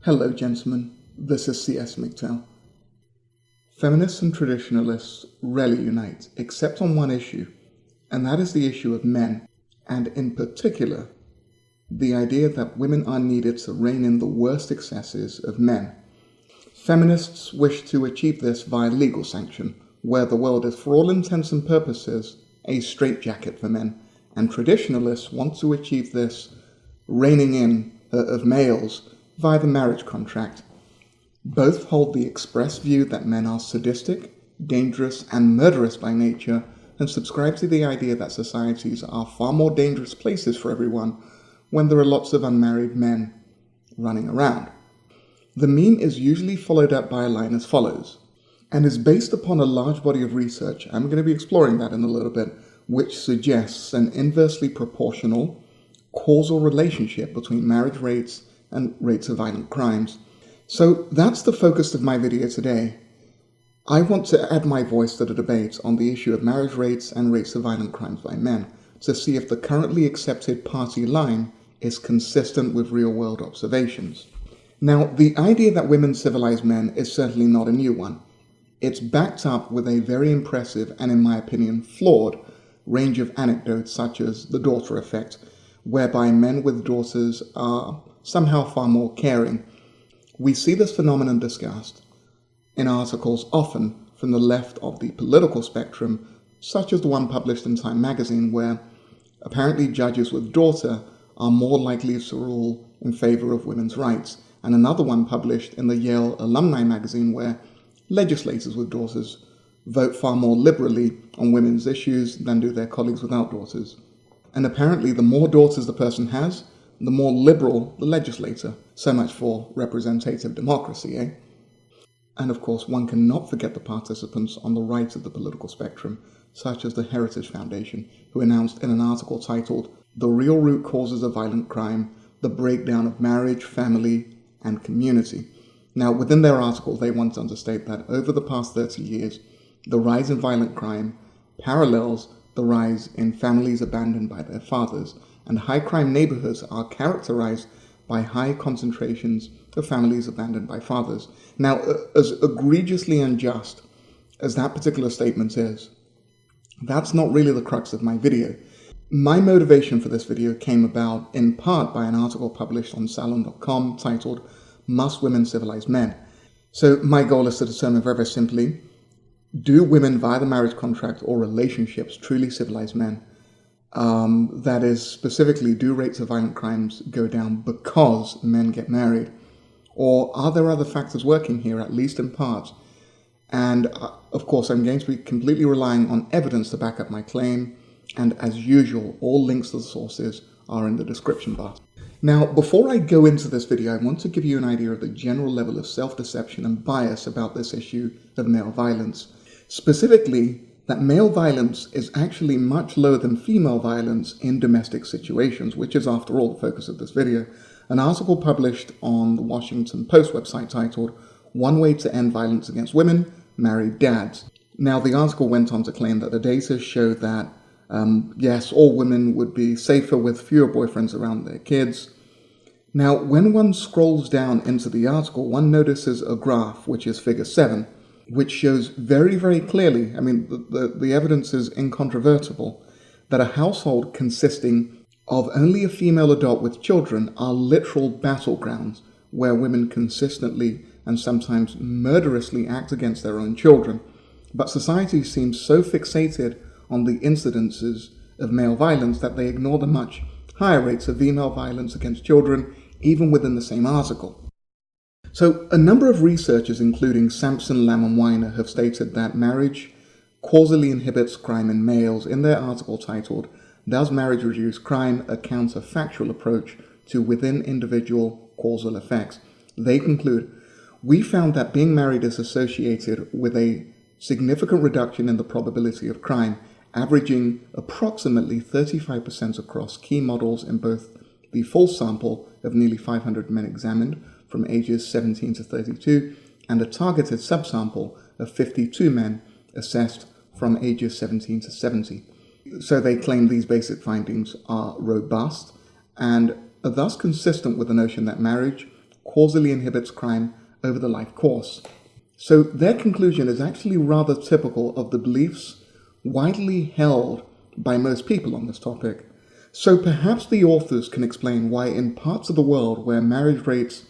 Hello, gentlemen. This is CS MGTOW. Feminists and traditionalists rarely unite, except on one issue, and that is the issue of men, and in particular, the idea that women are needed to rein in the worst excesses of men. Feminists wish to achieve this via legal sanction, where the world is, for all intents and purposes, a straitjacket for men, and traditionalists want to achieve this reining in of males via the marriage contract. Both hold the express view that men are sadistic, dangerous, and murderous by nature, and subscribe to the idea that societies are far more dangerous places for everyone when there are lots of unmarried men running around. The meme is usually followed up by a line as follows, and is based upon a large body of research. I'm going to be exploring that in a little bit, which suggests an inversely proportional causal relationship between marriage rates and rates of violent crimes. So that's the focus of my video today. I want to add my voice to the debate on the issue of marriage rates and rates of violent crimes by men to see if the currently accepted party line is consistent with real-world observations. Now, the idea that women civilize men is certainly not a new one. It's backed up with a very impressive and, in my opinion, flawed range of anecdotes such as the daughter effect, whereby men with daughters are somehow far more caring. We see this phenomenon discussed in articles often from the left of the political spectrum, such as the one published in Time magazine, where apparently judges with daughter are more likely to rule in favor of women's rights, and another one published in the Yale Alumni magazine where legislators with daughters vote far more liberally on women's issues than do their colleagues without daughters. And apparently the more daughters the person has, the more liberal the legislator. So much for representative democracy, eh? And of course, one cannot forget the participants on the right of the political spectrum, such as the Heritage Foundation, who announced in an article titled "The Real Root Causes of Violent Crime, the Breakdown of Marriage, Family, and Community." Now, within their article, they want to understate that over the past 30 years, the rise in violent crime parallels the rise in families abandoned by their fathers, and high crime neighborhoods are characterized by high concentrations of families abandoned by fathers. Now, as egregiously unjust as that particular statement is, that's not really the crux of my video. My motivation for this video came about in part by an article published on Salon.com titled "Must Women Civilize Men?" So my goal is to determine very simply, do women via the marriage contract or relationships truly civilize men? That is, specifically, do rates of violent crimes go down because men get married? Or are there other factors working here, at least in part? And of course, I'm going to be completely relying on evidence to back up my claim. And as usual, all links to the sources are in the description box. Now, before I go into this video, I want to give you an idea of the general level of self-deception and bias about this issue of male violence. Specifically, that male violence is actually much lower than female violence in domestic situations, which is, after all, the focus of this video. An article published on the Washington Post website titled "One Way to End Violence Against Women, Married Dads." Now, the article went on to claim that the data showed that, yes, all women would be safer with fewer boyfriends around their kids. Now, when one scrolls down into the article, one notices a graph, which is figure 7, which shows very, very clearly, I mean, the evidence is incontrovertible, that a household consisting of only a female adult with children are literal battlegrounds where women consistently and sometimes murderously act against their own children. But society seems so fixated on the incidences of male violence that they ignore the much higher rates of female violence against children, even within the same article. So a number of researchers, including Sampson, Lamb, and Weiner, have stated that marriage causally inhibits crime in males in their article titled "Does Marriage Reduce Crime? A Counterfactual Approach to Within Individual Causal Effects." They conclude, "We found that being married is associated with a significant reduction in the probability of crime, averaging approximately 35% across key models in both the full sample of nearly 500 men examined from ages 17 to 32 and a targeted subsample of 52 men assessed from ages 17 to 70. So they claim these basic findings are robust and are thus consistent with the notion that marriage causally inhibits crime over the life course. So their conclusion is actually rather typical of the beliefs widely held by most people on this topic. So perhaps the authors can explain why in parts of the world where marriage rates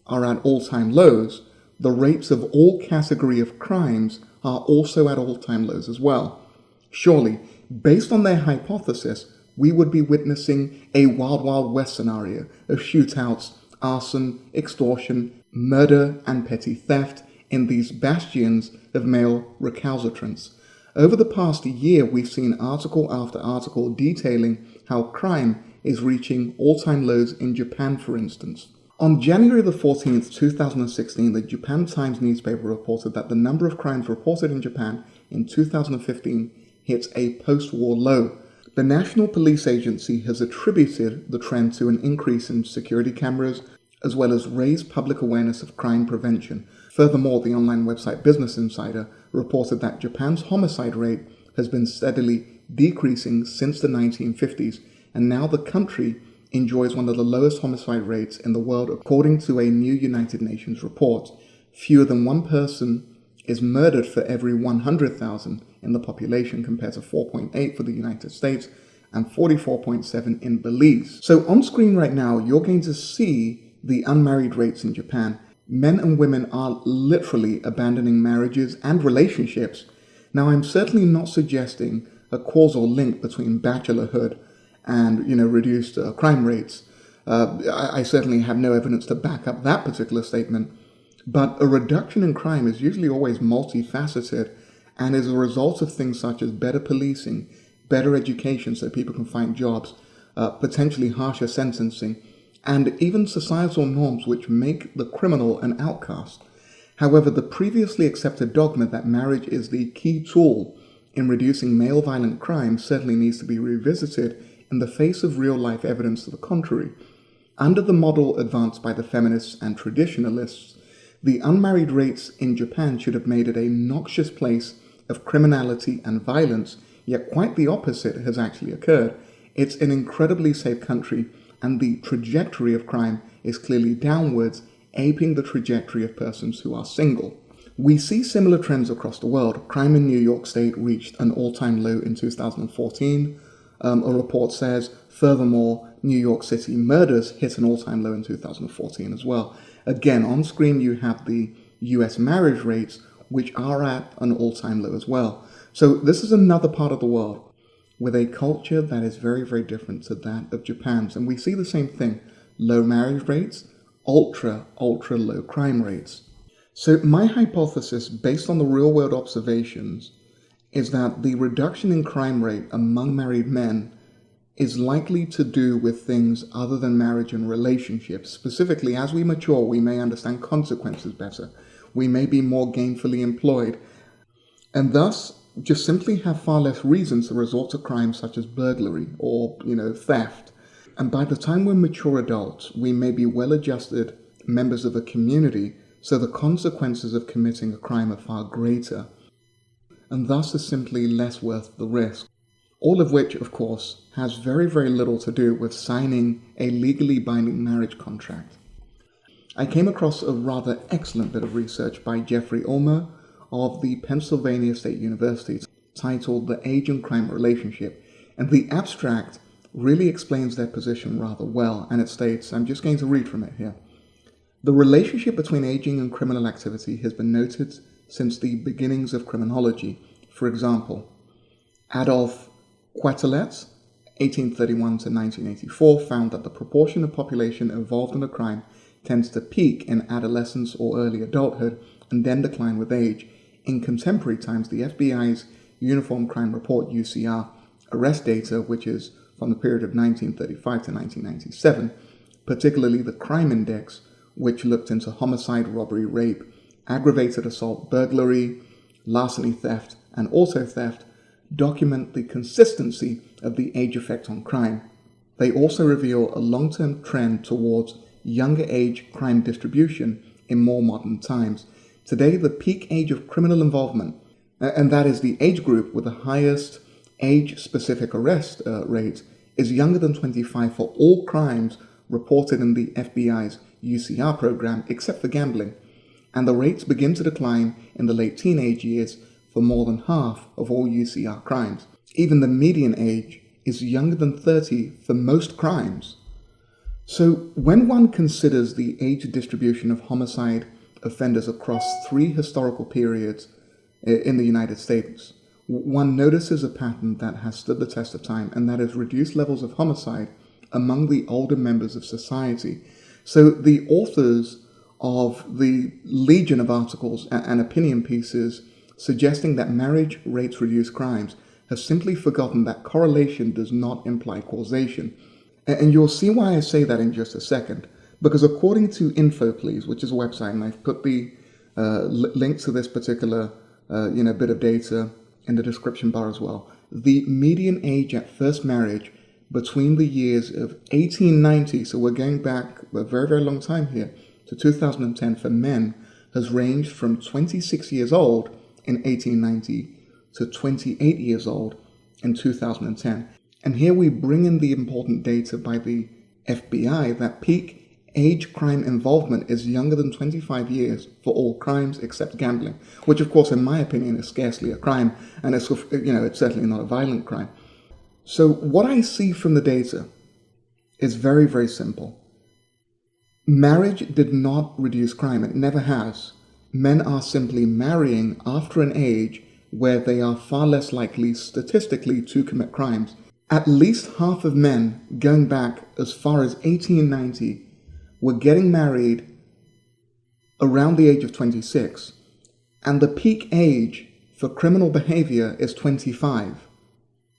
are at all-time lows, the rates of all category of crimes are also at all-time lows as well. Surely, based on their hypothesis, we would be witnessing a Wild Wild West scenario of shootouts, arson, extortion, murder, and petty theft in these bastions of male recalcitrance. Over the past year, we've seen article after article detailing how crime is reaching all-time lows in Japan, for instance. On January the 14th, 2016, the Japan Times newspaper reported that the number of crimes reported in Japan in 2015 hit a post-war low. The National Police Agency has attributed the trend to an increase in security cameras, as well as raised public awareness of crime prevention. Furthermore, the online website Business Insider reported that Japan's homicide rate has been steadily decreasing since the 1950s, and now the country enjoys one of the lowest homicide rates in the world according to a new United Nations report. Fewer than one person is murdered for every 100,000 in the population compared to 4.8 for the United States and 44.7 in Belize. So on screen right now, you're going to see the unmarried rates in Japan. Men and women are literally abandoning marriages and relationships. Now, I'm certainly not suggesting a causal link between bachelorhood and, reduced crime rates. I certainly have no evidence to back up that particular statement. But a reduction in crime is usually always multifaceted and is a result of things such as better policing, better education so people can find jobs, potentially harsher sentencing, and even societal norms which make the criminal an outcast. However, the previously accepted dogma that marriage is the key tool in reducing male violent crime certainly needs to be revisited in the face of real-life evidence to the contrary. Under the model advanced by the feminists and traditionalists, the unmarried rates in Japan should have made it a noxious place of criminality and violence, yet quite the opposite has actually occurred. It's an incredibly safe country, and the trajectory of crime is clearly downwards, aping the trajectory of persons who are single. We see similar trends across the world. Crime in New York State reached an all-time low in 2014. A report says, furthermore, New York City murders hit an all-time low in 2014 as well. Again, on screen you have the US marriage rates, which are at an all-time low as well. So this is another part of the world with a culture that is very, very different to that of Japan's. And we see the same thing, low marriage rates, ultra low crime rates. So my hypothesis, based on the real-world observations, is that the reduction in crime rate among married men is likely to do with things other than marriage and relationships. Specifically, as we mature, we may understand consequences better. We may be more gainfully employed, and thus just simply have far less reasons to resort to crimes such as burglary or, theft. And by the time we're mature adults, we may be well-adjusted members of a community, so the consequences of committing a crime are far greater, and thus is simply less worth the risk. All of which, of course, has very, very little to do with signing a legally binding marriage contract. I came across a rather excellent bit of research by Jeffrey Ulmer of the Pennsylvania State University titled The Age and Crime Relationship, and the abstract really explains their position rather well, and it states, I'm just going to read from it here. The relationship between aging and criminal activity has been noted since the beginnings of criminology. For example, Adolf Quetelet, 1831 to 1984, found that the proportion of population involved in a crime tends to peak in adolescence or early adulthood and then decline with age. In contemporary times, the FBI's Uniform Crime Report, UCR, arrest data, which is from the period of 1935 to 1997, particularly the Crime Index, which looked into homicide, robbery, rape, aggravated assault, burglary, larceny, theft, and auto theft, document the consistency of the age effect on crime. They also reveal a long-term trend towards younger age crime distribution in more modern times. Today, the peak age of criminal involvement, and that is the age group with the highest age-specific arrest rate, is younger than 25 for all crimes reported in the FBI's UCR program except for gambling, and the rates begin to decline in the late teenage years for more than half of all UCR crimes. Even the median age is younger than 30 for most crimes. So when one considers the age distribution of homicide offenders across 3 historical periods in the United States, one notices a pattern that has stood the test of time, and that is reduced levels of homicide among the older members of society. So the authors of the legion of articles and opinion pieces suggesting that marriage rates reduce crimes have simply forgotten that correlation does not imply causation. And you'll see why I say that in just a second. Because according to InfoPlease, which is a website, and I've put the link to this particular bit of data in the description bar as well, the median age at first marriage between the years of 1890, so we're going back a very, very long time here, to 2010 for men, has ranged from 26 years old in 1890 to 28 years old in 2010. And here we bring in the important data by the FBI that peak age crime involvement is younger than 25 years for all crimes except gambling, which of course in my opinion is scarcely a crime, and it's certainly not a violent crime. So what I see from the data is very, very simple. Marriage did not reduce crime. It never has. Men are simply marrying after an age where they are far less likely statistically to commit crimes. At least half of men going back as far as 1890 were getting married around the age of 26, and the peak age for criminal behavior is 25.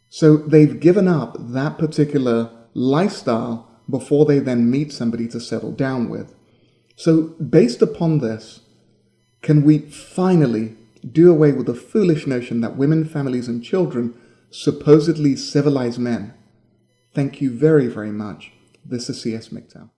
So they've given up that particular lifestyle before they then meet somebody to settle down with. So based upon this, can we finally do away with the foolish notion that women, families, and children supposedly civilize men? Thank you very, very much. This is CS MGTOW.